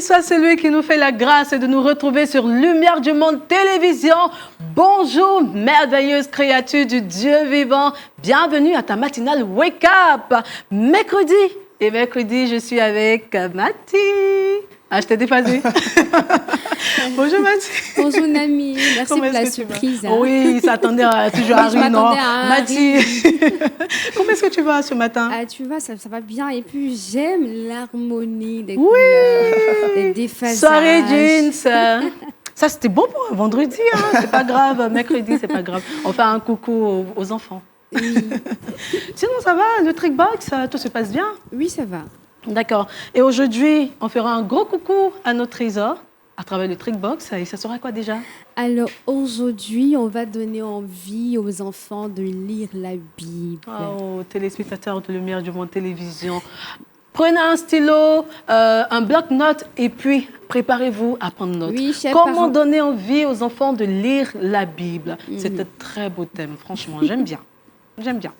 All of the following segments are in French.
Soit celui qui nous fait la grâce de nous retrouver sur Lumière du Monde Télévision. Bonjour, merveilleuse créature du Dieu vivant. Bienvenue à ta matinale Wake Up. Mercredi, je suis avec Mathie. Ah, je t'ai déphasé. Bonjour Mathie. Bonjour Nami, merci pour la surprise. Hein. Oui, ça attendait à toujours Harry, non Mathie. Comment est-ce que tu vas ce matin? Tu vois, ça va bien. Et puis j'aime l'harmonie des couleurs, des déphasages. Soirée jeans. Ça, c'était bon pour un vendredi. Hein. C'est pas grave. Mercredi, c'est pas grave. On fait un coucou aux enfants. Oui. Sinon, ça va? Le trickbox, tout se passe bien? Oui, ça va. D'accord. Et aujourd'hui, on fera un gros coucou à notre trésor à travers le trickbox. Et ça sera quoi déjà? Alors aujourd'hui, on va donner envie aux enfants de lire la Bible. Oh, téléspectateurs de Lumière du Monde Télévision. Prenez un stylo, un bloc-notes et puis préparez-vous à prendre note. Oui, Comment donner envie aux enfants de lire la Bible? C'est un très beau thème, franchement, j'aime bien. J'aime bien.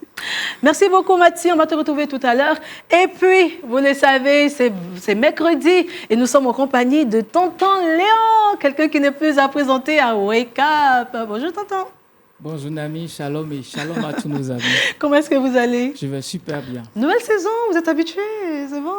Merci beaucoup, Mathie. On va te retrouver tout à l'heure. Et puis, vous le savez, c'est mercredi et nous sommes en compagnie de Tonton Léon, quelqu'un qui n'est plus à présenter à Wake Up. Bonjour, Tonton. Bonjour, Nami. Shalom et shalom à tous nos amis. Comment est-ce que vous allez? Je vais super bien. Nouvelle saison, vous êtes habitués, c'est bon?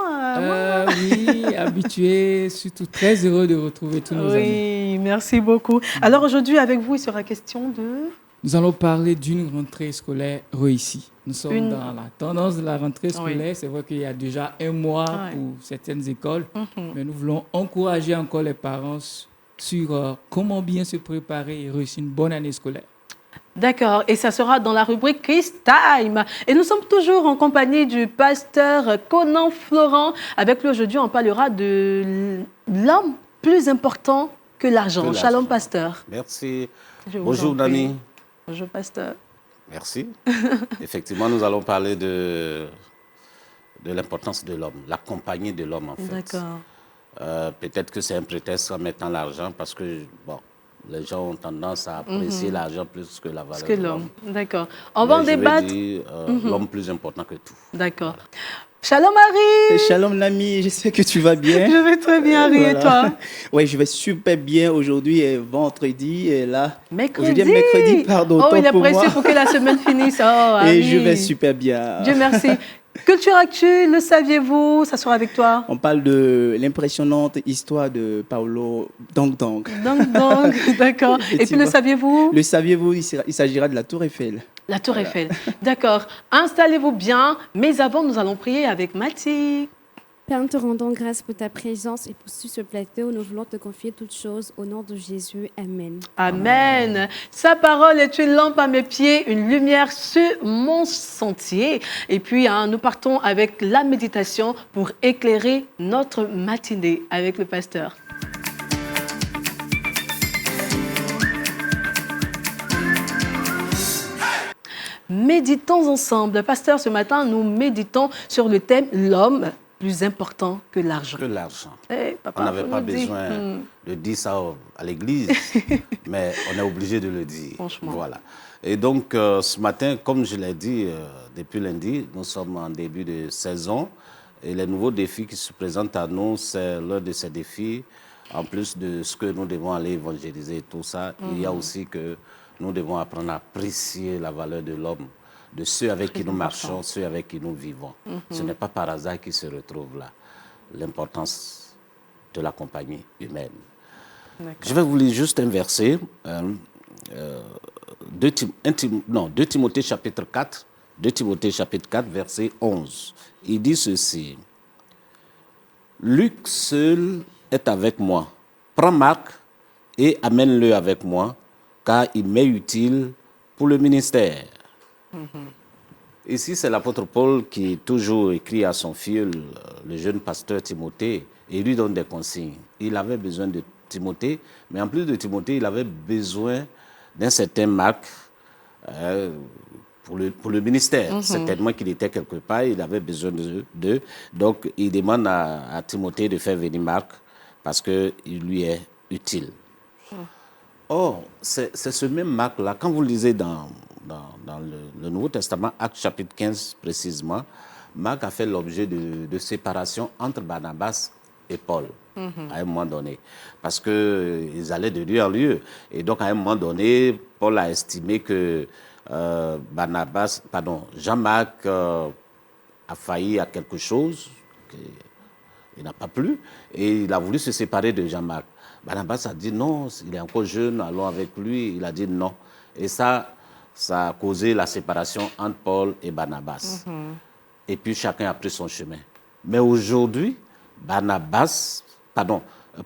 Oui, habitué, surtout très heureux de retrouver tous nos amis. Oui, merci beaucoup. Alors aujourd'hui, avec vous, il sera question de... Nous allons parler d'une rentrée scolaire réussie. Nous sommes dans la tendance de la rentrée scolaire. Oui. C'est vrai qu'il y a déjà un mois pour certaines écoles, mais nous voulons encourager encore les parents sur comment bien se préparer et réussir une bonne année scolaire. D'accord, et ça sera dans la rubrique Quiz Time. Et nous sommes toujours en compagnie du pasteur Conan Florent. Avec lui aujourd'hui, on parlera de l'homme plus important que l'argent. Shalom, pasteur. Merci. Bonjour, Nani. Bonjour, pasteur. Merci. Effectivement, nous allons parler de l'importance de l'homme, la compagnie de l'homme, en fait. D'accord. Peut-être que c'est un prétexte en mettant l'argent parce que, bon, les gens ont tendance à apprécier l'argent plus que la valeur de l'homme. D'accord. On va en débattre. L'homme plus important que tout. D'accord. Shalom Harry. Shalom Nami, j'espère que tu vas bien. Je vais très bien Harry, et toi? Oui, je vais super bien. Aujourd'hui est vendredi et là... Mercredi. Aujourd'hui est mercredi, pardon. Oh, il est pressé pour que la semaine finisse. Oh, Harry. Et je vais super bien. Dieu merci. Culture Actu, le saviez-vous? Ça sera avec toi. On parle de l'impressionnante histoire de Paolo Dong Dong. Dong Dong, d'accord. Et puis le saviez-vous? Le saviez-vous, il s'agira de la Tour Eiffel. La Tour Eiffel, d'accord. Installez-vous bien, mais avant, nous allons prier avec Mathie. Père, nous te rendons grâce pour ta présence et pour ce plateau. Nous voulons te confier toutes choses au nom de Jésus. Amen. Amen. Sa parole est une lampe à mes pieds, une lumière sur mon sentier. Et puis, nous partons avec la méditation pour éclairer notre matinée avec le pasteur. Méditons ensemble. Pasteur, ce matin, nous méditons sur le thème « L'homme plus important que l'argent ». Que l'argent. Hey, papa, on n'avait pas besoin de dire ça à l'église, mais on est obligé de le dire. Franchement. Voilà. Et donc, ce matin, comme je l'ai dit depuis lundi, nous sommes en début de saison et les nouveaux défis qui se présentent à nous, c'est l'un de ces défis. En plus de ce que nous devons aller évangéliser et tout ça, il y a aussi que nous devons apprendre à apprécier la valeur de l'homme, de ceux avec qui nous marchons, ceux avec qui nous vivons. Ce n'est pas par hasard qu'ils se retrouvent là. L'importance de la compagnie humaine. Je vais vous lire juste un verset, 2 Timothée chapitre 4, 2 Timothée chapitre 4, verset 11. Il dit ceci. Luc seul est avec moi. Prends Marc et amène-le avec moi, car il m'est utile pour le ministère. Ici, c'est l'apôtre Paul qui toujours écrit à son fils, le jeune pasteur Timothée, et lui donne des consignes. Il avait besoin de Timothée, mais en plus de Timothée, il avait besoin d'un certain Marc pour le ministère. Certainement qu'il était quelque part, il avait besoin d'eux. Donc, il demande à Timothée de faire venir Marc parce qu'il lui est utile. Or, c'est ce même Marc-là, quand vous lisez dans le Nouveau Testament, Actes chapitre 15 précisément, Marc a fait l'objet de séparation entre Barnabas et Paul, à un moment donné, parce qu'ils allaient de lieu en lieu. Et donc, à un moment donné, Paul a estimé que Jean-Marc a failli à quelque chose, il n'a pas plu, et il a voulu se séparer de Jean-Marc. Barnabas a dit non, il est encore jeune, allons avec lui. Il a dit non. Et ça a causé la séparation entre Paul et Barnabas. Et puis chacun a pris son chemin. Mais aujourd'hui,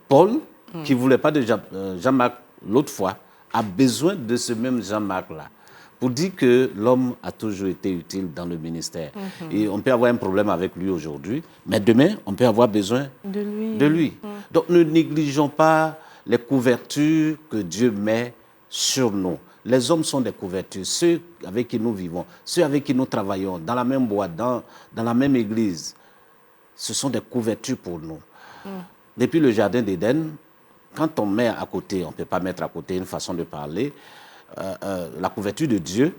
Paul, qui ne voulait pas de Jean-Marc l'autre fois, a besoin de ce même Jean-Marc-là pour dire que l'homme a toujours été utile dans le ministère. Et on peut avoir un problème avec lui aujourd'hui, mais demain, on peut avoir besoin de lui. Donc, ne négligeons pas les couvertures que Dieu met sur nous. Les hommes sont des couvertures, ceux avec qui nous vivons, ceux avec qui nous travaillons, dans la même boîte, dans la même église. Ce sont des couvertures pour nous. Depuis le jardin d'Éden, quand on met à côté, on ne peut pas mettre à côté une façon de parler, la couverture de Dieu,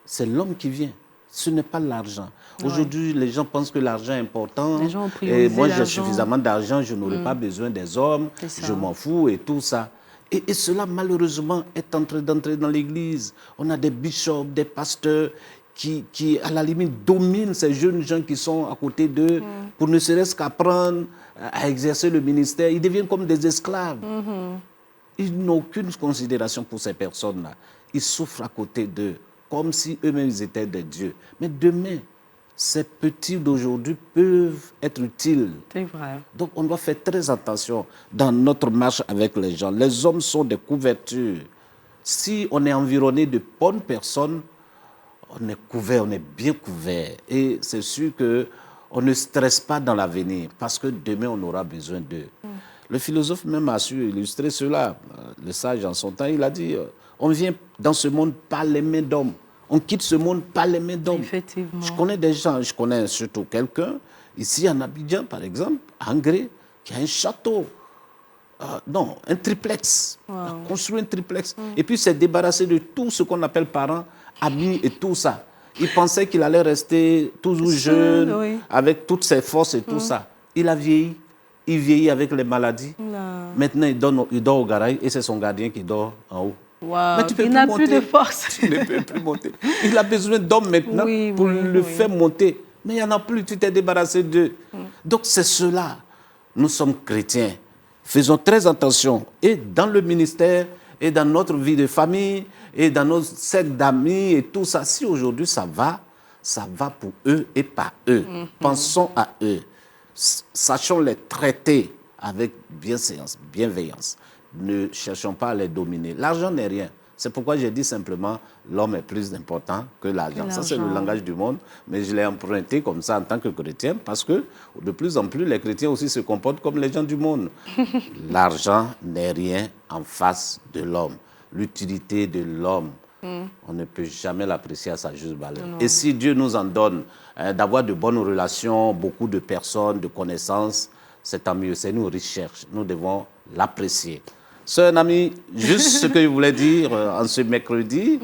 c'est l'homme qui vient. Ce n'est pas l'argent. Aujourd'hui, les gens pensent que l'argent est important. Les gens ont et moi, j'ai l'argent. suffisamment d'argent, je n'aurai pas besoin des hommes, je m'en fous et tout ça. Et cela, malheureusement, est en train d'entrer dans l'Église. On a des bishops, des pasteurs qui, à la limite, dominent ces jeunes gens qui sont à côté d'eux pour ne serait-ce qu'apprendre à exercer le ministère. Ils deviennent comme des esclaves. Ils n'ont aucune considération pour ces personnes-là. Ils souffrent à côté d'eux, comme si eux-mêmes étaient des dieux. Mais demain, ces petits d'aujourd'hui peuvent être utiles. C'est vrai. Donc, on doit faire très attention dans notre marche avec les gens. Les hommes sont des couvertures. Si on est environné de bonnes personnes, on est couvert, on est bien couvert. Et c'est sûr qu'on ne stresse pas dans l'avenir, parce que demain, on aura besoin d'eux. Le philosophe même a su illustrer cela. Le sage, en son temps, il a dit, on vient dans ce monde par les mains d'hommes. On quitte ce monde par les mains d'hommes. Effectivement. Je connais des gens, je connais surtout quelqu'un, ici en Abidjan, par exemple, à Angré, qui a un château. Un triplex. Il a construit un triplex. Et puis, s'est débarrassé de tout ce qu'on appelle parents, amis et tout ça. Il pensait qu'il allait rester toujours jeune, avec toutes ses forces et tout ça. Il a vieilli. Il vieillit avec les maladies. Maintenant, il dort au garage et c'est son gardien qui dort en haut. Mais il n'a plus de force. Tu ne peux plus monter. Il a besoin d'hommes maintenant pour le faire monter. Mais il n'y en a plus, tu t'es débarrassé d'eux. Donc c'est cela. Nous sommes chrétiens. Faisons très attention. Et dans le ministère, et dans notre vie de famille, et dans nos cercles d'amis, et tout ça. Si aujourd'hui ça va pour eux et pas eux. Pensons à eux. Sachons les traiter avec bienveillance. Ne cherchons pas à les dominer. L'argent n'est rien. C'est pourquoi j'ai dit simplement l'homme est plus important que l'argent. Ça, c'est le langage du monde, mais je l'ai emprunté comme ça en tant que chrétien parce que de plus en plus, les chrétiens aussi se comportent comme les gens du monde. L'argent n'est rien en face de l'homme. L'utilité de l'homme, on ne peut jamais l'apprécier à sa juste valeur. Et si Dieu nous en donne d'avoir de bonnes relations, beaucoup de personnes, de connaissances, c'est tant mieux, c'est une recherche. Nous devons l'apprécier. Sœur Nami, juste ce que je voulais dire en ce mercredi,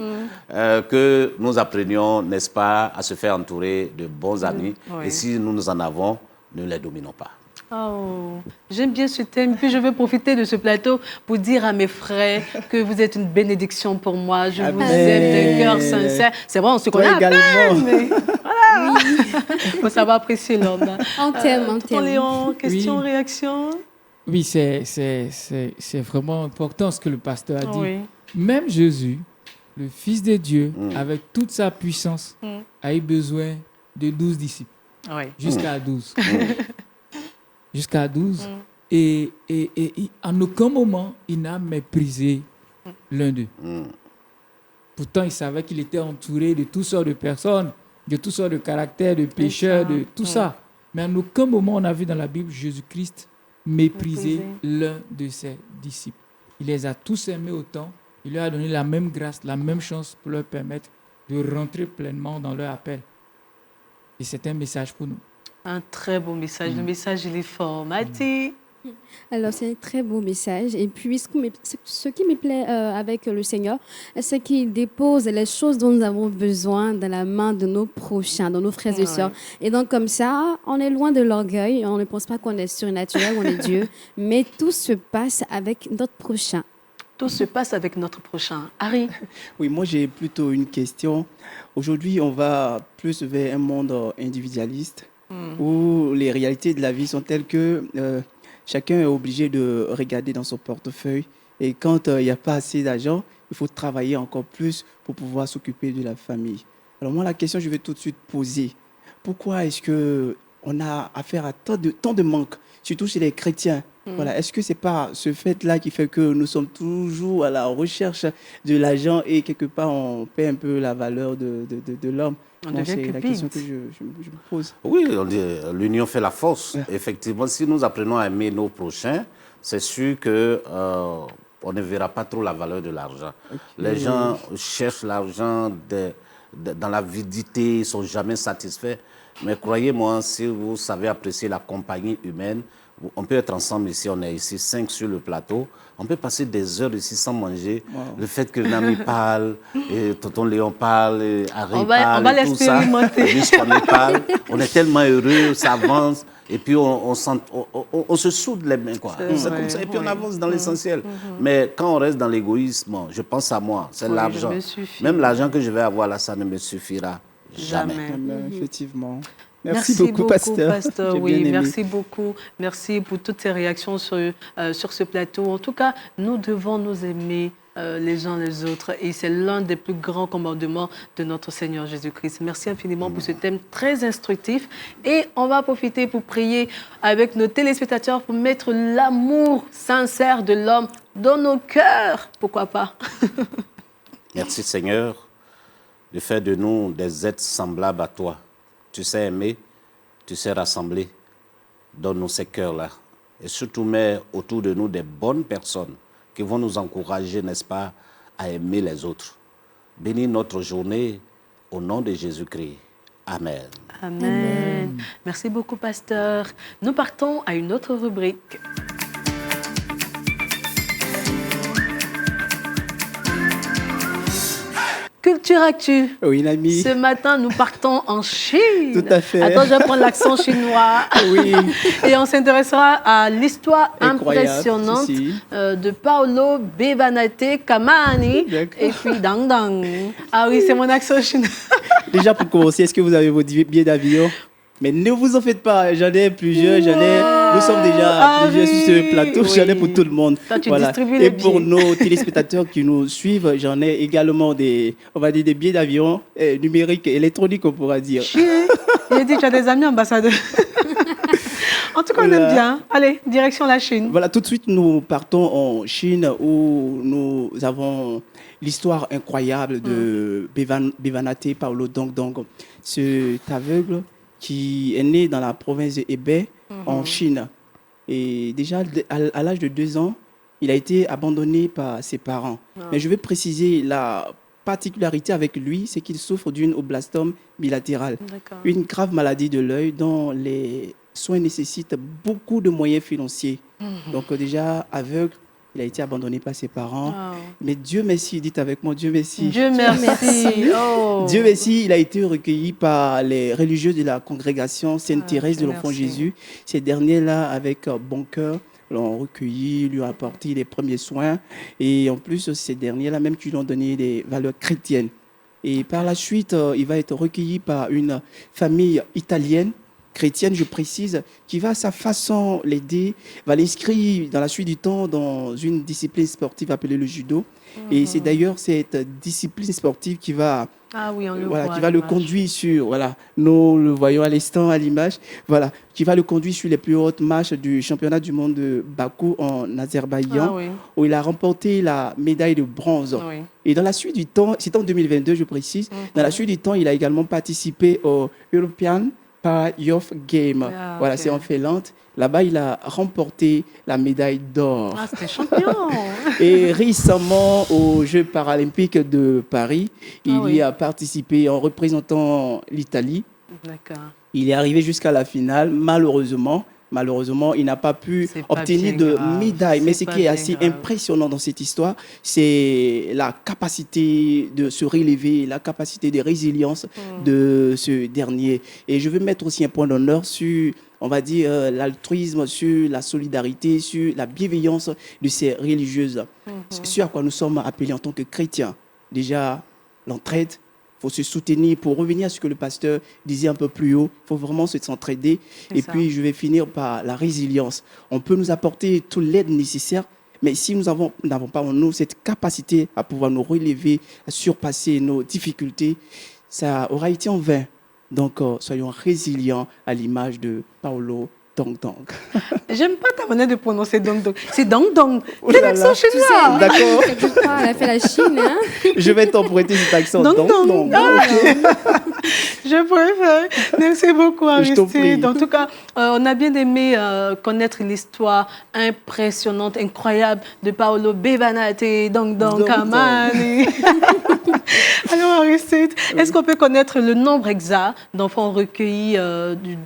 que nous apprenions, n'est-ce pas, à se faire entourer de bons amis. Et si nous en avons, ne les dominons pas. Oh, j'aime bien ce thème. Puis je veux profiter de ce plateau pour dire à mes frères que vous êtes une bénédiction pour moi. Je vous aime de cœur sincère. C'est vrai, on se connaît à peine, mais voilà. Il faut savoir apprécier l'homme. On t'aime. Léon, question, réaction? Oui, c'est vraiment important ce que le pasteur a dit. Oui. Même Jésus, le Fils de Dieu, avec toute sa puissance, a eu besoin de 12 disciples. Oui. Jusqu'à 12. Jusqu'à 12. Et en aucun moment, il n'a méprisé l'un d'eux. Pourtant, il savait qu'il était entouré de toutes sortes de personnes, de toutes sortes de caractères, de pécheurs, de tout ça. Mais en aucun moment, on a vu dans la Bible Jésus-Christ mépriser l'un de ses disciples. Il les a tous aimés autant. Il leur a donné la même grâce, la même chance pour leur permettre de rentrer pleinement dans leur appel. Et c'est un message pour nous. Un très beau message. Le message, il est fort. Mathie? Alors, c'est un très beau message. Et puis, ce qui me plaît avec le Seigneur, c'est qu'il dépose les choses dont nous avons besoin dans la main de nos prochains, de nos frères et sœurs. Et donc, comme ça, on est loin de l'orgueil. On ne pense pas qu'on est surnaturel, on est Dieu. Mais tout se passe avec notre prochain. Tout se passe avec notre prochain. Harry? Oui, moi j'ai plutôt une question. Aujourd'hui, on va plus vers un monde individualiste où les réalités de la vie sont telles que chacun est obligé de regarder dans son portefeuille. Et quand il n'y a pas assez d'argent, il faut travailler encore plus pour pouvoir s'occuper de la famille. Alors moi, la question que je vais tout de suite poser, pourquoi est-ce qu'on a affaire à tant de manques, surtout chez les chrétiens? Voilà. Est-ce que ce n'est pas ce fait-là qui fait que nous sommes toujours à la recherche de l'argent et quelque part on paie un peu la valeur de l'homme? On devient c'est la cupide. question que je me pose. Oui, on dit l'union fait la force. Effectivement, si nous apprenons à aimer nos prochains, c'est sûr que on ne verra pas trop la valeur de l'argent. Les gens cherchent l'argent dans l'avidité, ils ne sont jamais satisfaits. Mais croyez-moi, si vous savez apprécier la compagnie humaine, on peut être ensemble ici, on est ici 5 sur le plateau, on peut passer des heures ici sans manger. Wow. Le fait que Nami parle, et Tonton Léon parle, et Harry parle, on va tout ça, on est tellement heureux, ça avance, et puis on se soude les mains, quoi. C'est comme ça, et puis on avance dans l'essentiel. Mais quand on reste dans l'égoïsme, je pense à moi, c'est l'argent. Même l'argent que je vais avoir là, ça ne me suffira jamais. Effectivement. Merci beaucoup, Pasteur. Oui, merci beaucoup. Merci pour toutes ces réactions sur ce plateau. En tout cas, nous devons nous aimer les uns les autres. Et c'est l'un des plus grands commandements de notre Seigneur Jésus-Christ. Merci infiniment pour ce thème très instructif. Et on va profiter pour prier avec nos téléspectateurs pour mettre l'amour sincère de l'homme dans nos cœurs. Pourquoi pas? Merci Seigneur de faire de nous des êtres semblables à toi. Tu sais aimer, tu sais rassembler. Donne-nous ces cœurs-là. Et surtout, mets autour de nous des bonnes personnes qui vont nous encourager, n'est-ce pas, à aimer les autres. Bénis notre journée au nom de Jésus-Christ. Amen. Amen. Merci beaucoup, Pasteur. Nous partons à une autre rubrique. Culture Actu. Oui, l'ami. Ce matin, nous partons en Chine. Tout à fait. Attends, je vais prendre l'accent chinois. Oui. Et on s'intéressera à l'histoire impressionnante de Paolo Bevanate Kamani et puis Dang Dang. Ah oui, c'est mon accent chinois. Déjà, pour commencer, est-ce que vous avez vos billets d'avion? Mais ne vous en faites pas, j'en ai plusieurs, nous sommes déjà plusieurs sur ce plateau, j'en ai pour tout le monde. Toi, tu distribues les et pour nos téléspectateurs qui nous suivent, j'en ai également des billets d'avion numériques, électroniques, on pourra dire. J'ai dit, tu as des amis ambassadeurs. En tout cas, on aime bien. Allez, direction la Chine. Voilà, tout de suite, nous partons en Chine où nous avons l'histoire incroyable de Bevanate Paolo Dong Dong, cet aveugle qui est né dans la province de Hebei, en Chine. Et déjà, à l'âge de 2 ans, il a été abandonné par ses parents. Mais je vais préciser la particularité avec lui, c'est qu'il souffre d'une oblastome bilatérale, une grave maladie de l'œil dont les soins nécessitent beaucoup de moyens financiers. Donc déjà, aveugle, il a été abandonné par ses parents. Mais Dieu merci, dites avec moi, Dieu merci. Dieu merci. Oh. Dieu merci, il a été recueilli par les religieux de la congrégation Sainte-Thérèse de l'Enfant Jésus. Ces derniers-là, avec bon cœur, l'ont recueilli, lui ont apporté les premiers soins. Et en plus, ces derniers-là, même qui lui ont donné des valeurs chrétiennes. Et par la suite, il va être recueilli par une famille italienne, chrétienne, je précise, qui va à sa façon l'aider, va l'inscrire dans la suite du temps dans une discipline sportive appelée le judo. Et c'est d'ailleurs cette discipline sportive qui va, qui va le conduire sur, nous le voyons à l'instant à l'image, qui va le conduire sur les plus hautes marches du championnat du monde de Bakou en Azerbaïdjan, où il a remporté la médaille de bronze. Et dans la suite du temps, c'est en 2022, je précise, dans la suite du temps, il a également participé au European Youth Game. C'est en Finlande. Là-bas, il a remporté la médaille d'or. C'était champion. Et récemment, aux Jeux paralympiques de Paris, il y a participé en représentant l'Italie. Il est arrivé jusqu'à la finale. Malheureusement, Malheureusement, il n'a pas pu C'est pas obtenir bien de grave. médaille. Mais C'est ce pas qui est bien assez grave. impressionnant dans cette histoire, c'est la capacité de se relever, la capacité de résilience de ce dernier. Et je veux mettre aussi un point d'honneur sur, on va dire, l'altruisme, sur la solidarité, sur la bienveillance de ces religieuses. Ce à quoi nous sommes appelés en tant que chrétiens. Déjà, l'entraide. Il faut se soutenir. Pour revenir à ce que le pasteur disait un peu plus haut, il faut vraiment s'entraider. C'est Et ça. puis, je vais finir par la résilience. On peut nous apporter toute l'aide nécessaire, mais si nous n'avons pas en nous cette capacité à pouvoir nous relever, à surpasser nos difficultés, ça aura été en vain. Donc, soyons résilients à l'image de Paolo Dong Dong. J'aime pas ta manière de prononcer dong dong. C'est dong dong. Oh Quel là accent là. chinois? D'accord. Quelque part, elle a fait la Chine, hein. Je vais t'emprunter cet accent. Dong Dong Dong. Dong. Ah. Ok. Je préfère. Merci beaucoup, Je t'en Aristide. prie. En tout cas, on a bien aimé connaître l'histoire impressionnante, incroyable de Paolo Bevanate, Dong Dong Dong Kamani. Alors, Aristide, est-ce qu'on peut connaître le nombre exact d'enfants recueillis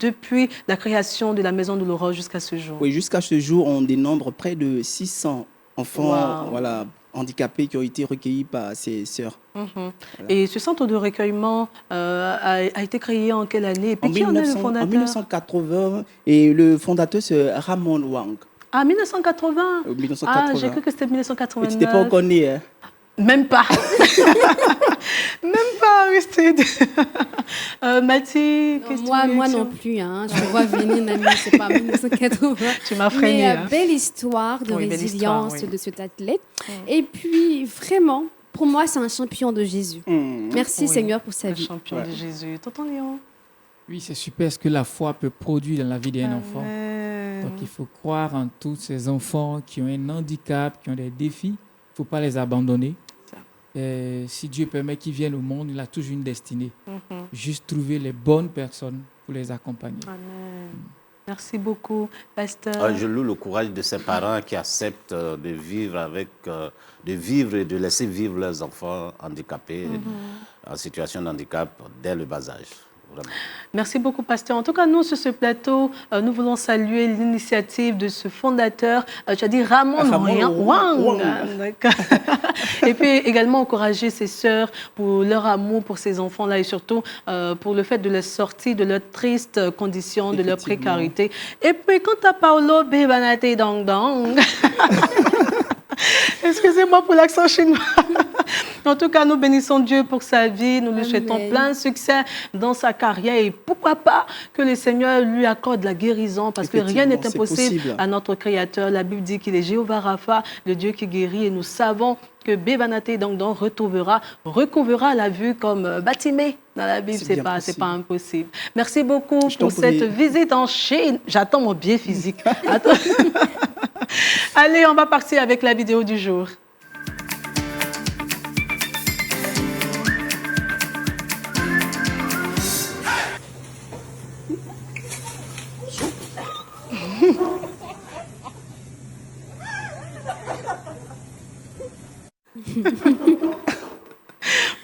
depuis la création de la Maison de l'Aurore jusqu'à ce jour? Oui, jusqu'à ce jour, on dénombre près de 600 enfants Wow. voilà, handicapés qui ont été recueillis par ces sœurs. Mhm. Et ce centre de recueillement a été créé en quelle année? Et puis En, qui en est le 1900 en fondateur? 1980, et le fondateur, c'est Ramon Wang. Ah, 1980. 1980. Ah, j'ai cru que c'était Mais 1989. tu n'étais pas encore né, hein? Même pas. Même pas, Aristide. Mathie, qu'est-ce que tu Moi veux non dire? plus, hein. Je vois venir, Nami, c'est pas 1980. Tu m'as freiné. Mais hein. belle histoire de Oui, belle résilience histoire, oui. de cet athlète. Et puis, vraiment, pour moi, c'est un champion de Jésus. Merci Oui, Seigneur pour sa le vie. champion Ouais. de Jésus. Tonton Léon. Oui, c'est super ce que la foi peut produire dans la vie d'un enfant. Amen. Donc, il faut croire en tous ces enfants qui ont un handicap, qui ont des défis. Il ne faut pas les abandonner. Ça. Et si Dieu permet qu'ils viennent au monde, il a toujours une destinée. Mhm. Juste trouver les bonnes personnes pour les accompagner. Amen. Merci beaucoup, Pasteur. Je loue le courage de ces parents qui acceptent de vivre et de laisser vivre leurs enfants handicapés en situation de handicap dès le bas âge. Vraiment. Merci beaucoup, Pasteur. En tout cas, nous, sur ce plateau, nous voulons saluer l'initiative de ce fondateur, tu as dit Ramon Wang. Wang. Ah, d'accord. Et puis également encourager ses sœurs pour leur amour pour ces enfants-là et surtout pour le fait de les sortir de leur triste condition, de leur Effectivement. précarité. Et puis, quant à Paolo Bevanate Dong Dong, excusez-moi pour l'accent chinois. En tout cas, nous bénissons Dieu pour sa vie. Nous lui souhaitons Amen. plein de succès dans sa carrière. Et pourquoi pas que le Seigneur lui accorde la guérison, parce que rien n'est Effectivement, c'est impossible possible. à notre Créateur. La Bible dit qu'il est Jéhovah Rapha, le Dieu qui guérit. Et nous savons que Bevanate Dongdong recouvrera la vue comme Batimé. Dans la Bible, C'est c'est bien pas possible. impossible. Merci beaucoup Je t'en pour cette prie. visite en Chine. J'attends mon billet physique. Attends. Allez, on va partir avec la vidéo du jour.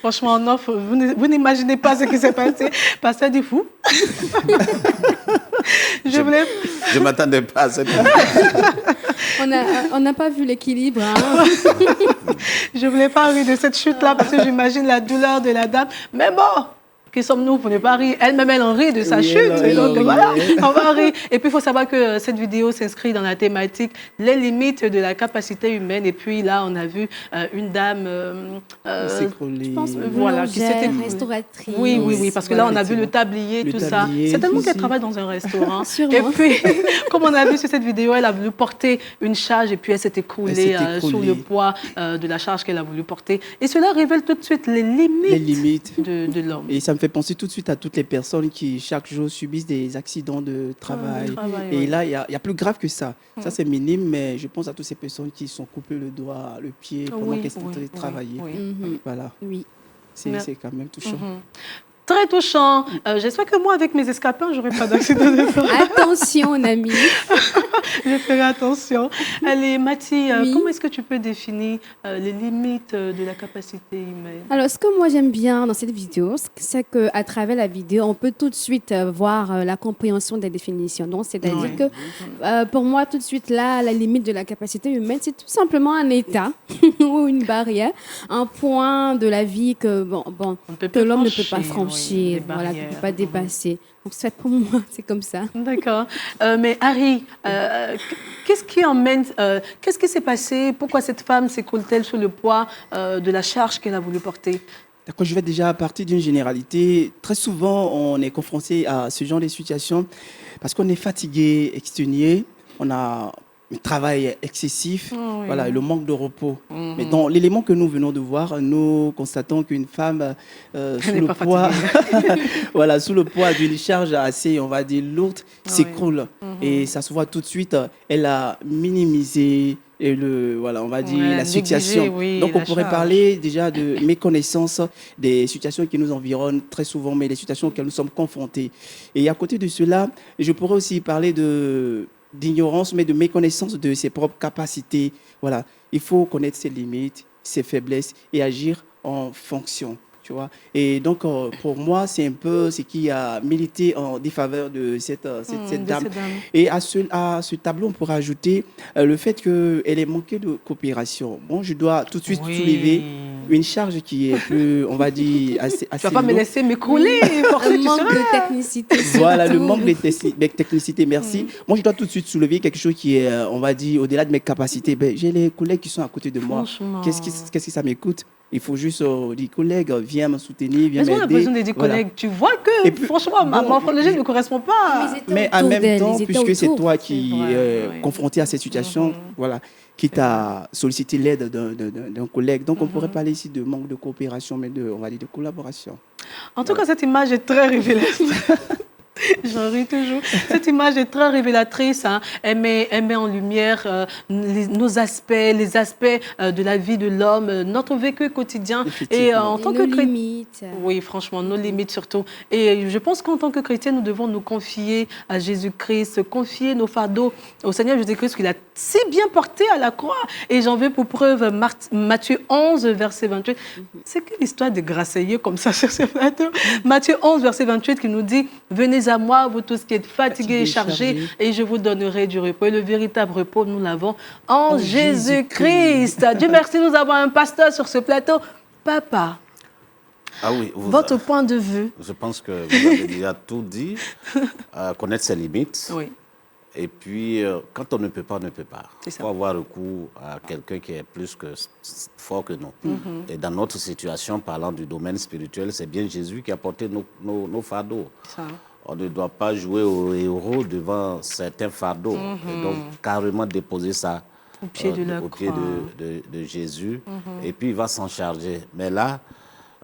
Franchement, en off, vous n'imaginez pas ce qui s'est passé. Pasteur dit fou. Je voulais... Je ne m'attendais pas à cette On n'a pas vu l'équilibre. Hein. Je voulais pas rire de cette chute-là parce que j'imagine la douleur de la dame. Mais bon, qui sommes-nous pour ne pas rire? Elle-même, elle en rit de sa Oui, chute. elle en Donc rit. voilà, on va rire. Et puis, il faut savoir que cette vidéo s'inscrit dans la thématique les limites de la capacité humaine. Et puis là, on a vu une dame... S'écrouler. Je pense Voilà, qui s'était- restauratrice. Oui, parce que là, on a vu effectivement. le tablier, Le tout ça. tablier, Certainement qu'elle aussi. travaille dans un restaurant. Sûrement. Et puis, comme on a vu sur cette vidéo, elle a voulu porter une charge et puis elle s'est écroulée Elle s'est sur écroulée. le poids de la charge qu'elle a voulu porter. Et cela révèle tout de suite les limites, Les limites. de l'homme. Et ça me fait penser tout de suite à toutes les personnes qui, chaque jour, subissent des accidents de travail. Et oui. là, il y a plus grave que ça. Ça, c'est minime, mais je pense à toutes ces personnes qui sont coupées le doigt, le pied, pendant qu'elles sont en train de travailler. oui. Mhm. Voilà. Oui. C'est quand même touchant. Mhm. très touchant. J'espère que moi, avec mes escarpins, je n'aurai pas d'accident de travail. Attention, Nami. Je ferai attention. Allez, Mathie, Oui. comment est-ce que tu peux définir les limites de la capacité humaine? Alors, ce que moi j'aime bien dans cette vidéo, c'est qu'à travers la vidéo, on peut tout de suite voir la compréhension des définitions. Donc, c'est-à-dire Oui. que pour moi, tout de suite, là, la limite de la capacité humaine, c'est tout simplement un état ou une barrière, un point de la vie que, On ne peut que plus l'homme ne peut pas oui, franchir, des voilà, qu'il ne peut barrières. pas dépasser. Donc, c'est pour moi, c'est comme ça. D'accord. Mais Harry, qu'est-ce qui emmène, qu'est-ce qui s'est passé? Pourquoi cette femme s'écoule-t-elle sous le poids de la charge qu'elle a voulu porter? D'accord, je vais déjà partir d'une généralité. Très souvent, on est confronté à ce genre de situation parce qu'on est fatigué, exténué, on a un travail excessif, Oh oui. voilà, et le manque de repos. Mais dans l'élément que nous venons de voir, nous constatons qu'une femme sous n'est le pas poids, voilà, sous le poids d'une charge assez, on va dire, lourde, s'écroule. Et ça se voit tout de suite. Elle a minimisé et voilà, on va dire Ouais, la négligé, situation. oui, Donc on la pourrait charge. parler déjà de méconnaissance des situations qui nous environnent très souvent, mais des situations auxquelles nous sommes confrontés. Et à côté de cela, je pourrais aussi parler d'ignorance, mais de méconnaissance de ses propres capacités. Voilà, il faut connaître ses limites, ses faiblesses et agir en fonction. Tu vois. Et donc, pour moi, c'est un peu ce qui a milité en défaveur de cette de dame. cette dame. Et à ce tableau, on pourrait ajouter le fait qu'elle ait manqué de coopération. Bon, je dois tout de suite Oui. soulever une charge qui est plus, on va dire, assez Tu ne vas pas me lourde. laisser m'écrouler, forcer, Un tu manque seras. de technicité. Voilà, le surtout. manque de technicité, merci. Moi, je dois tout de suite soulever quelque chose qui est, on va dire, au-delà de mes capacités. Ben, j'ai les collègues qui sont à côté de moi. Franchement. Qu'est-ce que ça m'écoute? Il faut juste dire, collègues, viens me soutenir, viens Mais on a m'aider. besoin de dire Voilà. collègues. Tu vois que, Et puis, franchement, ma bon, morphologie ne correspond pas. Ils étaient Mais en autour même d'elle, temps, ils étaient puisque c'est autour. toi qui C'est vrai, es oui. confronté à cette situation, voilà, qui t'a sollicité l'aide d'un collègue. Donc, on pourrait parler ici de manque de coopération, mais on va dire de collaboration. En tout cas, cette image est très révélatrice. J'en ris toujours. Cette image est très révélatrice. Hein. Elle met en lumière nos aspects, les aspects de la vie de l'homme, notre vécu quotidien. Et Effectivement. en Et tant nos que chrétien, limites. oui, franchement, nos limites surtout. Et je pense qu'en tant que chrétien, nous devons nous confier à Jésus-Christ, confier nos fardeaux au Seigneur Jésus-Christ qu'il a si bien porté à la croix. Et j'en veux pour preuve Matthieu 11, verset 28. C'est que l'histoire de grasseyeux comme ça sur ce plateau. Matthieu 11, verset 28 qui nous dit « Venez à moi, vous tous qui êtes fatigués et chargés, et je vous donnerai du repos. » Et le véritable repos, nous l'avons en Jésus-Christ. Dieu merci, nous avons un pasteur sur ce plateau. Papa, Ah oui, votre point de vue. je pense que vous avez déjà tout dit. Connaître ses limites. Oui. Et puis, quand on ne peut pas, on ne peut pas. C'est Il ça. faut avoir recours à quelqu'un qui est plus que fort que nous. Et dans notre situation, parlant du domaine spirituel, c'est bien Jésus qui a porté nos fardeaux. Ça. On ne doit pas jouer au héros devant certains fardeaux. Et donc, carrément déposer ça Au pied de la au pied croix. de Jésus. Et puis, il va s'en charger. Mais là,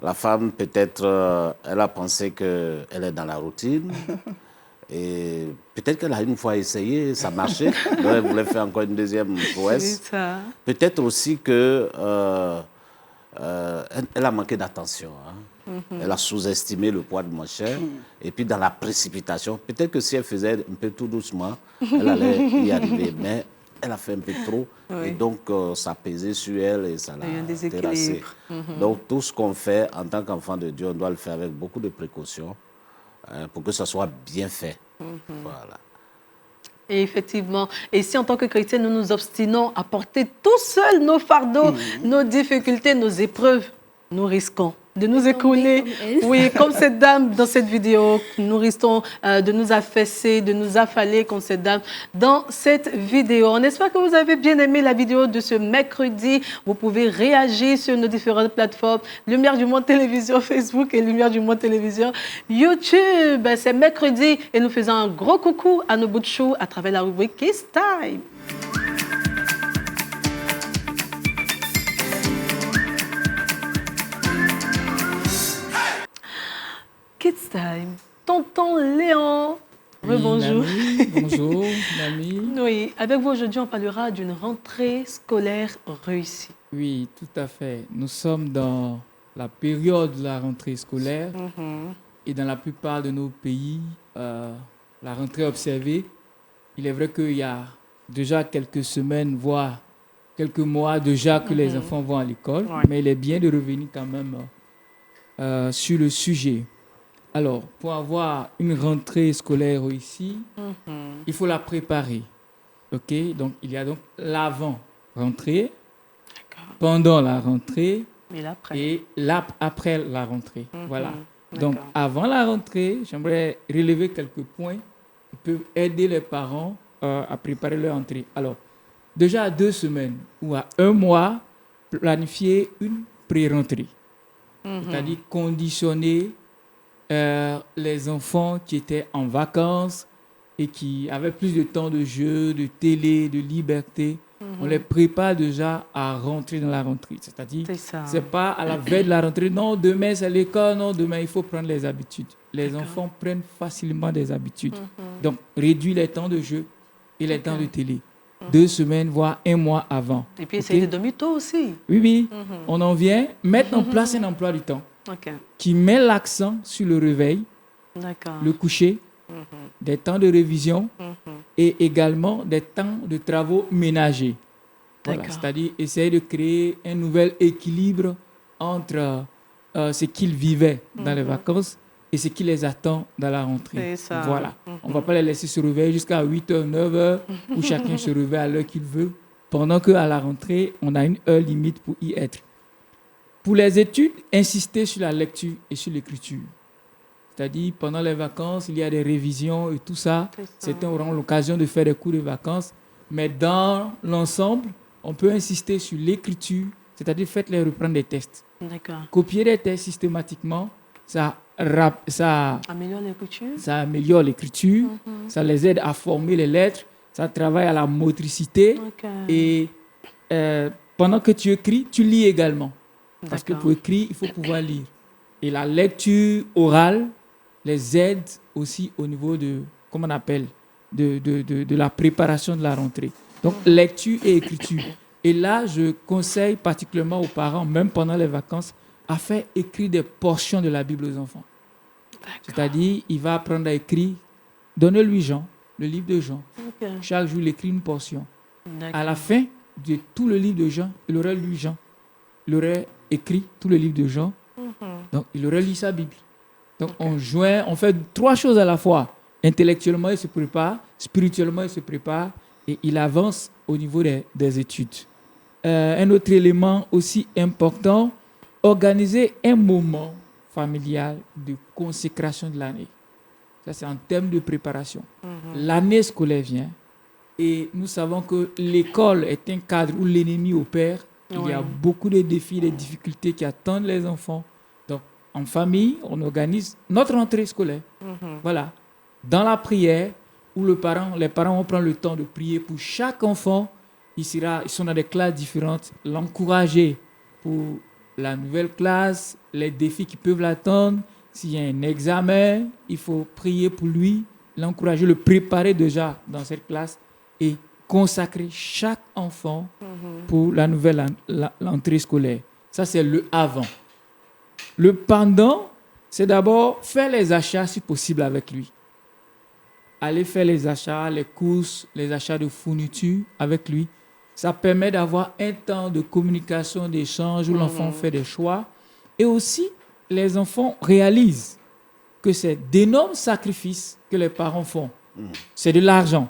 la femme, peut-être, elle a pensé qu'elle est dans la routine. Et peut-être qu'elle a une fois essayé, ça marchait. Donc, elle voulait faire encore une deuxième prouesse. C'est ça. Peut-être aussi que elle a manqué d'attention. Hein. Elle a sous-estimé le poids de mon cher. Et puis dans la précipitation, peut-être que si elle faisait un peu tout doucement, elle allait y arriver. Mais elle a fait un peu trop. Oui. Et donc ça pesait sur elle et ça Il y a eu un l'a déséquilibre. terrassée. Donc tout ce qu'on fait en tant qu'enfant de Dieu, on doit le faire avec beaucoup de précautions pour que ça soit bien fait. Voilà. Et effectivement, et si en tant que chrétiens, nous nous obstinons à porter tout seuls nos fardeaux, nos difficultés, nos épreuves, nous risquons de nous écrouler. comme elle. Oui, comme cette dame dans cette vidéo, nous risquons de nous affaisser, de nous affaler comme cette dame dans cette vidéo. On espère que vous avez bien aimé la vidéo de ce mercredi. Vous pouvez réagir sur nos différentes plateformes, Lumière du Monde Télévision Facebook et Lumière du Monde Télévision YouTube. C'est mercredi et nous faisons un gros coucou à nos bouts de chou à travers la rubrique Kiss Time. Kids Time. Tonton Léon. Rebonjour. Nami, bonjour, Nami. Oui, avec vous aujourd'hui, on parlera d'une rentrée scolaire réussie. Oui, tout à fait. Nous sommes dans la période de la rentrée scolaire. et dans la plupart de nos pays, la rentrée observée, il est vrai qu'il y a déjà quelques semaines, voire quelques mois déjà que les enfants vont à l'école, mais il est bien de revenir quand même sur le sujet. Alors, pour avoir une rentrée scolaire réussie, il faut la préparer. OK? Donc, il y a donc l'avant-rentrée, pendant la rentrée et après la rentrée. Voilà. Donc, avant la rentrée, j'aimerais relever quelques points qui peuvent aider les parents à préparer leur rentrée. Alors, déjà à 2 semaines ou à 1 mois, planifier une pré-rentrée. C'est-à-dire conditionner les enfants qui étaient en vacances et qui avaient plus de temps de jeu, de télé, de liberté. On les prépare déjà à rentrer dans la rentrée. C'est-à-dire, c'est pas à la veille de la rentrée, non, demain c'est l'école, non, demain il faut prendre les habitudes. Les enfants prennent facilement des habitudes. Donc, réduire les temps de jeu et les temps de télé. 2 semaines, voire 1 mois avant. Et puis essayer de dormir tôt aussi. Oui. On en vient mettre en place un emploi du temps qui met l'accent sur le réveil, le coucher, des temps de révision et également des temps de travaux ménagers. Voilà, c'est-à-dire essayer de créer un nouvel équilibre entre ce qu'ils vivaient dans les vacances et ce qui les attend dans la rentrée. Voilà. On ne va pas les laisser se réveiller jusqu'à 8h, 9h, où chacun se réveille à l'heure qu'il veut, pendant qu'à la rentrée, on a une heure limite pour y être. Pour les études, insister sur la lecture et sur l'écriture. C'est-à-dire, pendant les vacances, il y a des révisions et tout ça. Certains auront l'occasion de faire des cours de vacances. Mais dans l'ensemble, on peut insister sur l'écriture, c'est-à-dire faites-les reprendre des tests. Copier des tests systématiquement, ça améliore l'écriture, ça les aide à former les lettres, ça travaille à la motricité. Et pendant que tu écris, tu lis également. Parce que pour écrire, il faut pouvoir lire. Et la lecture orale les aide aussi au niveau de, comment on appelle, de la préparation de la rentrée. Donc, lecture et écriture. Et là, je conseille particulièrement aux parents, même pendant les vacances, à faire écrire des portions de la Bible aux enfants. C'est-à-dire, il va apprendre à écrire. Donnez-lui Jean, le livre de Jean. Chaque jour, il écrit une portion. À la fin de tout le livre de Jean, il aurait lu Jean. Il aurait écrit tout le livre de Jean. Donc, il aurait lu sa Bible. Donc, on fait 3 choses à la fois. Intellectuellement, il se prépare. Spirituellement, il se prépare. Et il avance au niveau des études. Un autre élément aussi important, organiser un moment familial de consécration de l'année. Ça, c'est en termes de préparation. L'année scolaire vient et nous savons que l'école est un cadre où l'ennemi opère. Il y a beaucoup de défis, de difficultés qui attendent les enfants. Donc, en famille, on organise notre rentrée scolaire. Voilà. Dans la prière, où les parents vont prendre le temps de prier pour chaque enfant. Ils sont dans des classes différentes. L'encourager pour la nouvelle classe, les défis qui peuvent l'attendre. S'il y a un examen, il faut prier pour lui, l'encourager, le préparer déjà dans cette classe et consacrer chaque enfant pour la nouvelle l'entrée scolaire. Ça, c'est le avant. Le pendant, c'est d'abord faire les achats si possible avec lui. Aller faire les achats, les courses, les achats de fournitures avec lui. Ça permet d'avoir un temps de communication, d'échange où l'enfant fait des choix. Et aussi, les enfants réalisent que c'est d'énormes sacrifices que les parents font. C'est de l'argent.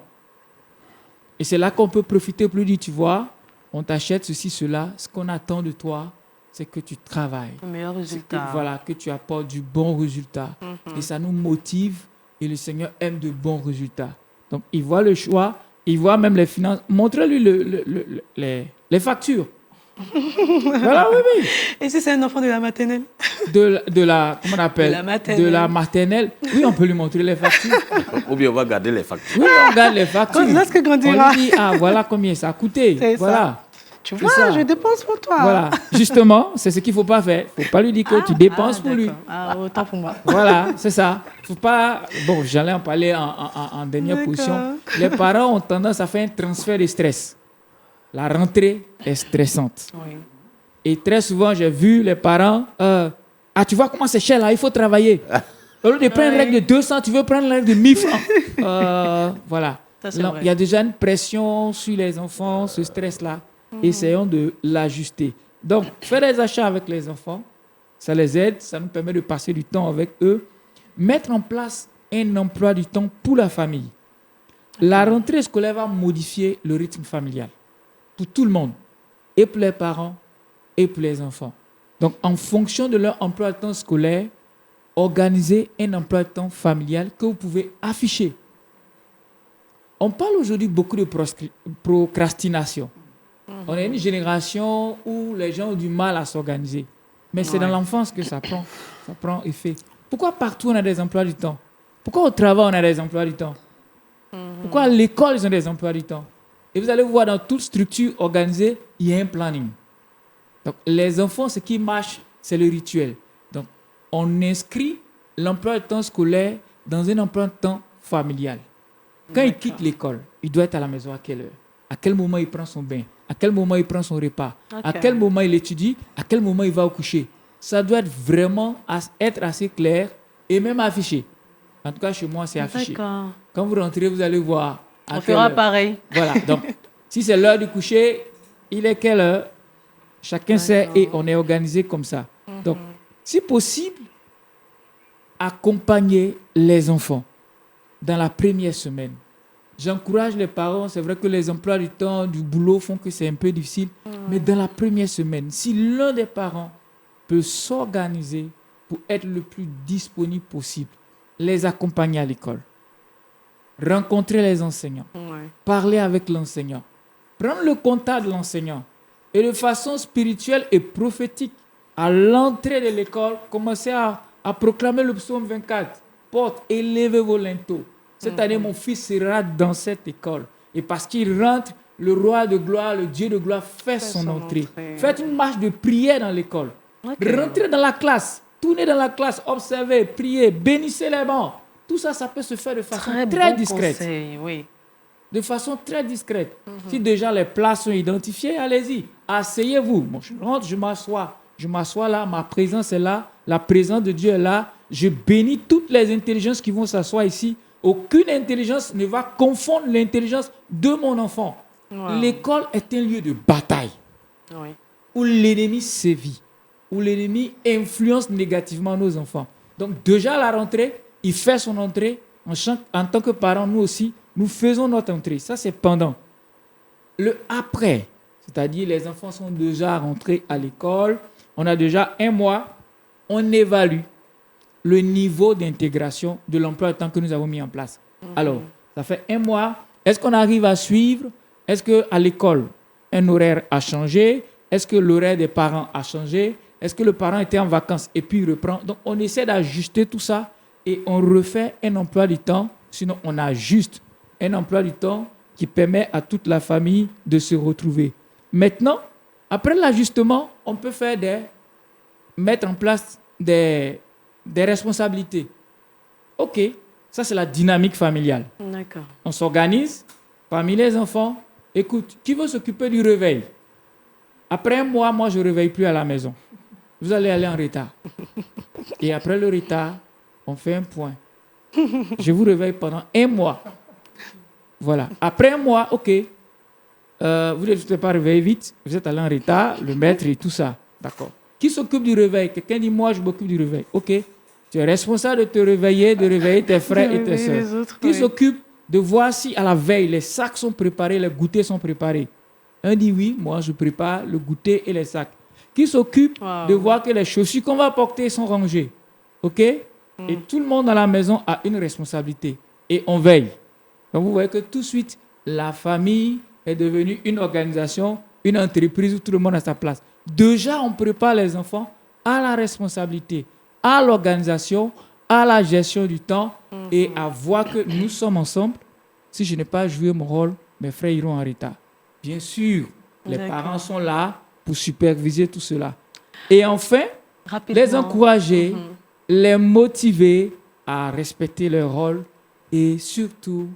Et c'est là qu'on peut profiter plus dire, tu vois, on t'achète ceci, cela. Ce qu'on attend de toi, c'est que tu travailles. Le meilleur résultat. Que tu apportes du bon résultat. Et ça nous motive. Et le Seigneur aime de bons résultats. Donc, il voit le choix, il voit même les finances. Montrez-lui les factures. Voilà, oui. Et si c'est un enfant de la maternelle? Comment on appelle? De la maternelle. Oui, on peut lui montrer les factures. Ou bien on va garder les factures. Oui, on garde les factures. Lorsque grandira. On lui dit, voilà combien ça a coûté. C'est voilà. Ça. Tu vois, je dépense pour toi. Voilà, justement, c'est ce qu'il ne faut pas faire. Il ne faut pas lui dire que tu dépenses pour lui. Autant pour moi. Voilà, c'est ça. Faut pas... Bon, j'allais en parler en dernière position. Les parents ont tendance à faire un transfert de stress. La rentrée est stressante. Oui. Et très souvent, j'ai vu les parents... tu vois comment c'est cher là, il faut travailler. Au lieu de prendre une règle de 200, tu veux prendre une règle de 1000 francs. Voilà. Il y a déjà une pression sur les enfants, ce stress-là. Essayons de l'ajuster. Donc, faire des achats avec les enfants, ça les aide, ça nous permet de passer du temps avec eux. Mettre en place un emploi du temps pour la famille. La rentrée scolaire va modifier le rythme familial pour tout le monde, et pour les parents, et pour les enfants. Donc, en fonction de leur emploi de temps scolaire, organisez un emploi de temps familial que vous pouvez afficher. On parle aujourd'hui beaucoup de procrastination. On est une génération où les gens ont du mal à s'organiser. Mais c'est dans l'enfance que ça prend effet. Pourquoi partout on a des emplois du temps? Pourquoi au travail on a des emplois du temps? Pourquoi à l'école ils ont des emplois du temps? Et vous allez voir dans toute structure organisée, il y a un planning. Donc les enfants, ce qui marche, c'est le rituel. Donc on inscrit l'emploi de temps scolaire dans un emploi de temps familial. Quand il quitte l'école, il doit être à la maison à quelle heure? À quel moment il prend son bain? À quel moment il prend son repas? À quel moment il étudie? À quel moment il va au coucher? Ça doit être vraiment être assez clair et même affiché. En tout cas, chez moi, c'est affiché. Quand vous rentrez, vous allez voir. On fera pareil. Voilà. Donc, si c'est l'heure du coucher, il est quelle heure? Chacun sait et on est organisé comme ça. Donc, si possible, accompagner les enfants dans la première semaine. J'encourage les parents, c'est vrai que les emplois du temps, du boulot font que c'est un peu difficile, mais dans la première semaine, si l'un des parents peut s'organiser pour être le plus disponible possible, les accompagner à l'école, rencontrer les enseignants, parler avec l'enseignant, prendre le contact de l'enseignant et de façon spirituelle et prophétique, à l'entrée de l'école, commencer à proclamer le psaume 24. Porte, élevez vos linteaux. Cette année, mon fils sera dans cette école. Et parce qu'il rentre, le roi de gloire, le Dieu de gloire fait son entrée. Faites une marche de prière dans l'école. Rentrez dans la classe, tournez dans la classe, observez, priez, bénissez les bancs. Tout ça, ça peut se faire de façon très discrète. Conseil, oui. De façon très discrète. Si déjà les places sont identifiées, allez-y, asseyez-vous. Bon, je rentre, je m'assois. Je m'assois là, ma présence est là, la présence de Dieu est là. Je bénis toutes les intelligences qui vont s'asseoir ici. Aucune intelligence ne va confondre l'intelligence de mon enfant. L'école est un lieu de bataille où l'ennemi sévit, où l'ennemi influence négativement nos enfants. Donc déjà à la rentrée, il fait son entrée. En tant que parents, nous aussi, nous faisons notre entrée. Ça, c'est pendant. Le après, c'est-à-dire les enfants sont déjà rentrés à l'école. On a déjà un mois. On évalue le niveau d'intégration de l'emploi de temps que nous avons mis en place. Alors, ça fait un mois. Est-ce qu'on arrive à suivre? Est-ce qu'à l'école, un horaire a changé? Est-ce que l'horaire des parents a changé? Est-ce que le parent était en vacances et puis il reprend? Donc, on essaie d'ajuster tout ça et on refait un emploi du temps. Sinon, on ajuste un emploi du temps qui permet à toute la famille de se retrouver. Maintenant, après l'ajustement, on peut mettre en place des responsabilités. OK, ça c'est la dynamique familiale. D'accord. On s'organise parmi les enfants. Écoute, qui veut s'occuper du réveil? Après un mois, moi je ne réveille plus à la maison. Vous allez aller en retard. Et après le retard, on fait un point. Je vous réveille pendant un mois. Voilà. Après un mois, OK. Vous n'êtes pas réveillé vite. Vous êtes allé en retard, le maître et tout ça. D'accord. Qui s'occupe du réveil? Quelqu'un dit, moi, je m'occupe du réveil. OK. Tu es responsable de te réveiller, de réveiller tes frères et tes soeurs. Qui s'occupe de voir si à la veille, les sacs sont préparés, les goûters sont préparés? Un dit oui, moi, je prépare le goûter et les sacs. Qui s'occupe de voir que les chaussures qu'on va porter sont rangées? OK. Et tout le monde à la maison a une responsabilité. Et on veille. Donc, vous voyez que tout de suite, la famille est devenue une organisation, une entreprise où tout le monde a sa place. Déjà, on prépare les enfants à la responsabilité, à l'organisation, à la gestion du temps et à voir que nous sommes ensemble. Si je n'ai pas joué mon rôle, mes frères iront en retard. Bien sûr, les parents sont là pour superviser tout cela. Et enfin, les encourager, les motiver à respecter leur rôle et surtout,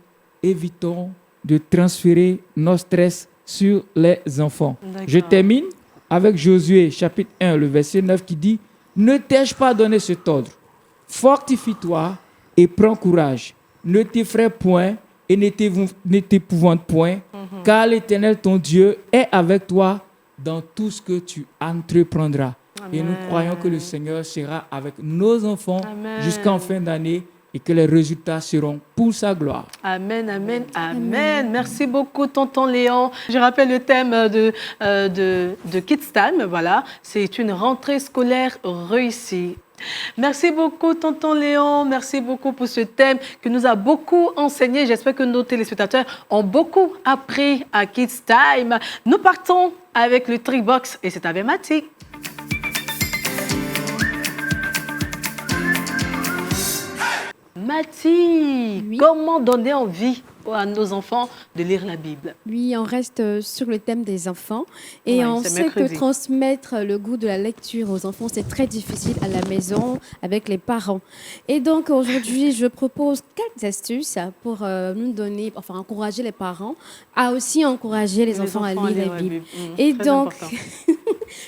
évitons de transférer nos stress sur les enfants. Je termine avec Josué, chapitre 1, le verset 9 qui dit « Ne t'ai-je pas donné cet ordre? Fortifie-toi et prends courage. Ne t'effraie point et ne t'épouvante point, car l'Éternel, ton Dieu, est avec toi dans tout ce que tu entreprendras. Amen. Et nous croyons que le Seigneur sera avec nos enfants jusqu'en fin d'année et que les résultats seront pour sa gloire. Amen, amen, amen. Merci beaucoup, tonton Léon. Je rappelle le thème de Kids Time. Voilà, c'est une rentrée scolaire réussie. Merci beaucoup, tonton Léon. Merci beaucoup pour ce thème qui nous a beaucoup enseigné. J'espère que nos téléspectateurs ont beaucoup appris à Kids Time. Nous partons avec le Tribox et c'est avec Mathie. Mathie, oui. Comment donner envie à nos enfants de lire la Bible? Oui, on reste sur le thème des enfants et on sait que transmettre le goût de la lecture aux enfants, c'est très difficile à la maison avec les parents. Et donc aujourd'hui, je propose quelques astuces pour nous donner, enfin encourager les parents à aussi encourager les enfants à lire la Bible. Et donc,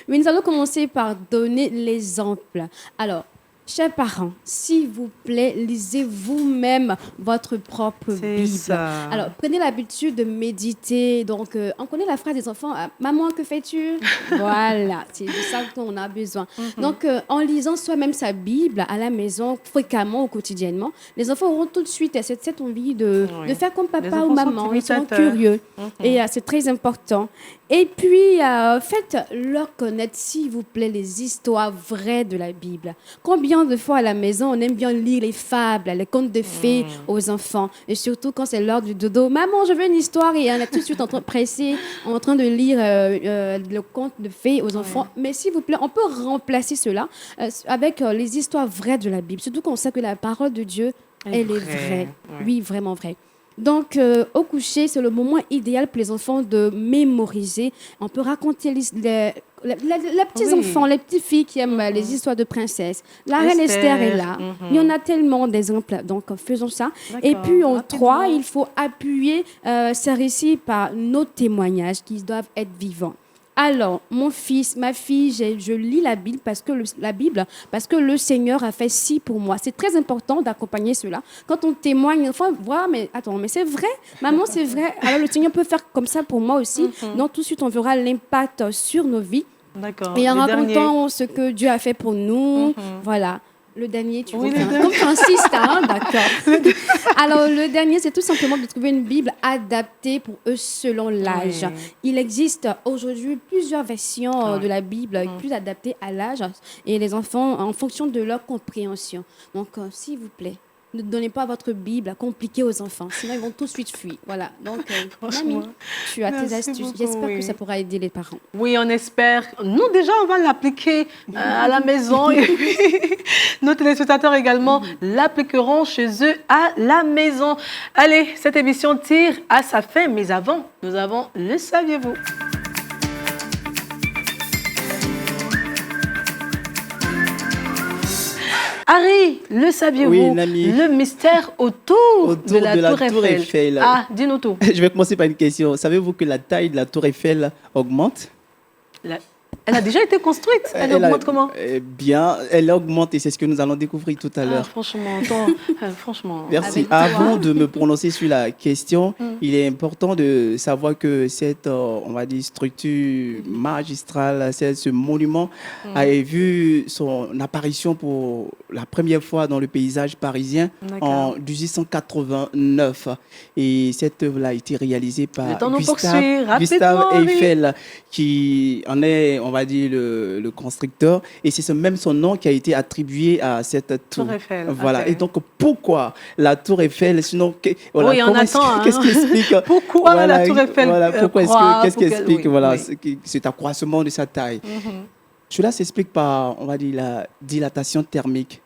mais nous allons commencer par donner l'exemple. Alors, chers parents, s'il vous plaît, lisez vous-même votre propre Bible. Ça. Alors, prenez l'habitude de méditer. Donc, on connaît la phrase des enfants, « Maman, que fais-tu » Voilà, c'est de ça qu'on a besoin. Donc, en lisant soi-même sa Bible à la maison, fréquemment ou quotidiennement, les enfants auront tout de suite cette envie de faire comme papa ou maman. Ils seront curieux. Et c'est très important. Et puis, faites-leur connaître, s'il vous plaît, les histoires vraies de la Bible. Combien de fois à la maison, on aime bien lire les fables, les contes de fées aux enfants. Et surtout quand c'est l'heure du dodo. Maman, je veux une histoire. Et on est tout de suite pressé, en train de lire le conte de fées aux enfants. Mais s'il vous plaît, on peut remplacer cela avec les histoires vraies de la Bible. Surtout qu'on sait que la parole de Dieu, elle est vraie. Oui, vraiment vraie. Donc, au coucher, c'est le moment idéal pour les enfants de mémoriser. On peut raconter les petits enfants, les petites filles qui aiment les histoires de princesses. La reine Esther est là. Il y en a tellement d'exemples. Donc, faisons ça. Et puis, en 3, il faut appuyer ces récits par nos témoignages qui doivent être vivants. Alors, mon fils, ma fille, je lis la Bible parce que le Seigneur a fait ci pour moi. C'est très important d'accompagner cela. Quand on témoigne, il faut voir, mais attends, mais c'est vrai, maman, c'est vrai. Alors, le Seigneur peut faire comme ça pour moi aussi. Donc, tout de suite, on verra l'impact sur nos vies. D'accord. Et en racontant ce que Dieu a fait pour nous, voilà. Le dernier, tu vois, comme Francis, d'accord. Alors, le dernier, c'est tout simplement de trouver une Bible adaptée pour eux selon l'âge. Il existe aujourd'hui plusieurs versions de la Bible plus adaptées à l'âge et les enfants en fonction de leur compréhension. Donc, s'il vous plaît, ne donnez pas votre Bible compliquée aux enfants, sinon ils vont tout de suite fuir. Voilà. Donc, mamie, tu as tes astuces. Beaucoup, J'espère que ça pourra aider les parents. Oui, on espère. Nous, déjà, on va l'appliquer à la maison et puis nos téléspectateurs également l'appliqueront chez eux à la maison. Allez, cette émission tire à sa fin, mais avant, nous avons Le Saviez-vous ? Harry, le saviez-vous? Oui, l'ami. Le mystère autour de la Tour Eiffel. Ah, dis-nous tout. Je vais commencer par une question. Savez-vous que la taille de la Tour Eiffel augmente? Elle a déjà été construite. Elle augmente comment? Bien, elle augmente et c'est ce que nous allons découvrir tout à l'heure. Franchement. Merci. Avant de me prononcer sur la question, il est important de savoir que cette, on va dire, structure magistrale, ce monument a vu son apparition pour la première fois dans le paysage parisien en 1889. Et cette œuvre a été réalisée par Gustave Eiffel, qui en est, on va dire, le constructeur. Et c'est même son nom qui a été attribué à cette tour. Eiffel. Voilà. Okay. Et donc, pourquoi la tour Eiffel? Sinon, voilà, oui, qu'est-ce qui explique pourquoi voilà, la tour Eiffel qu'est-ce qui explique cet accroissement de sa taille? Cela s'explique par, on va dire, la dilatation thermique.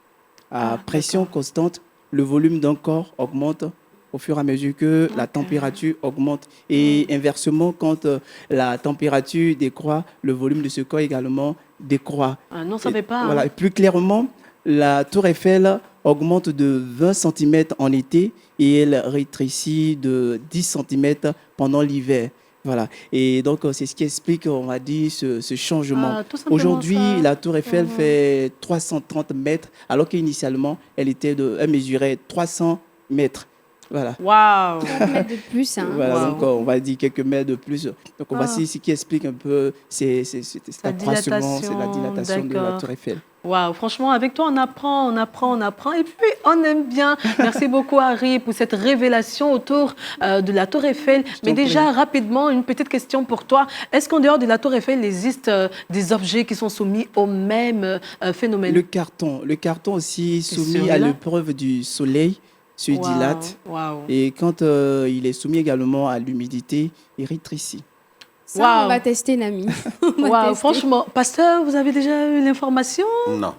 À pression constante, le volume d'un corps augmente au fur et à mesure que la température augmente. Et inversement, quand la température décroît, le volume de ce corps également décroît. Ah, non, ça ne fait pas. Voilà. Plus clairement, la tour Eiffel augmente de 20 cm en été et elle rétrécit de 10 cm pendant l'hiver. Voilà. Et donc, c'est ce qui explique, on va dire, ce changement. Ah, tout simplement Aujourd'hui, ça. la Tour Eiffel fait 330 mètres, alors qu'initialement, elle mesurait 300 mètres. Voilà. Waouh! 4 mètres de plus. Hein. Voilà, Wow. donc on va dire quelques mètres de plus. Donc, voici ce qui explique un peu cet accroissement, c'est la dilatation de la d'accord. Tour Eiffel. Waouh, franchement, avec toi, on apprend, et puis on aime bien. Merci beaucoup, Harry, pour cette révélation autour de la Tour Eiffel. Mais déjà, rapidement, une petite question pour toi. Est-ce qu'en dehors de la Tour Eiffel, il existe des objets qui sont soumis au même phénomène? Le carton aussi soumis à celui-là? l'épreuve du soleil se dilate. Waouh. Et quand il est soumis également à l'humidité, il rétrécit. Ça, Wow. on va tester, Nami. On va Waouh, tester. franchement, pasteur, vous avez déjà eu l'information? Non.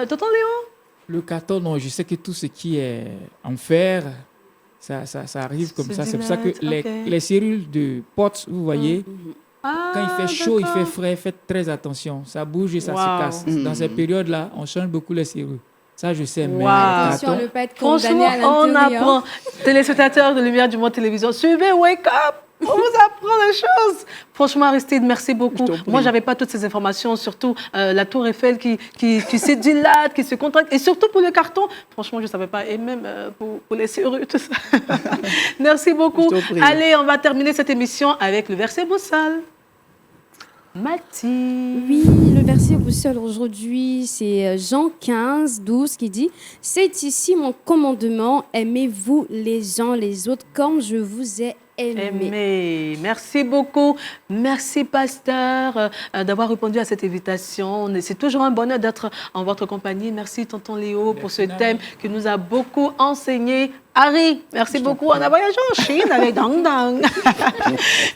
Tonton Léon? Le carton, non, je sais que tout ce qui est en fer, ça arrive comme Se ça. C'est pour ça que dilate, ok. les cellules de porte, vous voyez, Ah, quand il fait chaud, il fait d'accord. frais, faites très attention. Ça bouge et ça Wow. se casse. Dans ces périodes-là, on change beaucoup les serrures. Ça, je sais, mais Wow. Attention à carton, ne pas être condamné Franchement, à on l'intérieur. apprend. Téléspectateurs de Lumière du Monde Télévision, suivez Wake Up. On vous apprend des choses. Franchement, Aristide, merci beaucoup. Je t'en prie. Moi, je n'avais pas toutes ces informations, surtout la Tour Eiffel qui se dilate, qui se contracte. Et surtout pour le carton, franchement, je ne savais pas. Et même pour les serrures, tout ça. Merci beaucoup. Je t'en prie. Allez, on va terminer cette émission avec le verset boussole. Mathilde. Oui, le verset boussole aujourd'hui, c'est Jean 15, 12 qui dit « C'est ici mon commandement, aimez-vous les uns les autres comme je vous ai aimé. » Aimé. Merci beaucoup. Merci, pasteur, d'avoir répondu à cette invitation. C'est toujours un bonheur d'être en votre compagnie. Merci, tonton Léo, pour ce Merci, thème qui nous a beaucoup enseigné. Harry, merci beaucoup. On a voyagé en Chine avec Dang Dang.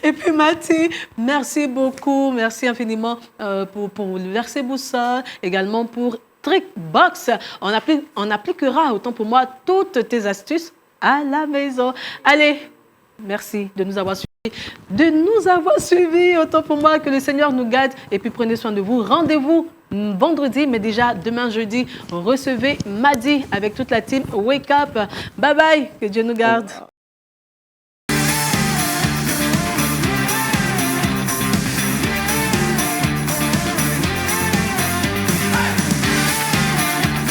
Et puis, Mathilde, merci beaucoup. Merci infiniment pour le verset boussole, également pour Trickbox. On appliquera, autant pour moi, toutes tes astuces à la maison. Allez, merci de nous avoir suivis. Autant pour moi, que le Seigneur nous garde. Et puis prenez soin de vous. Rendez-vous vendredi, mais déjà demain jeudi, recevez Madi avec toute la team Wake Up. Bye bye, que Dieu nous garde.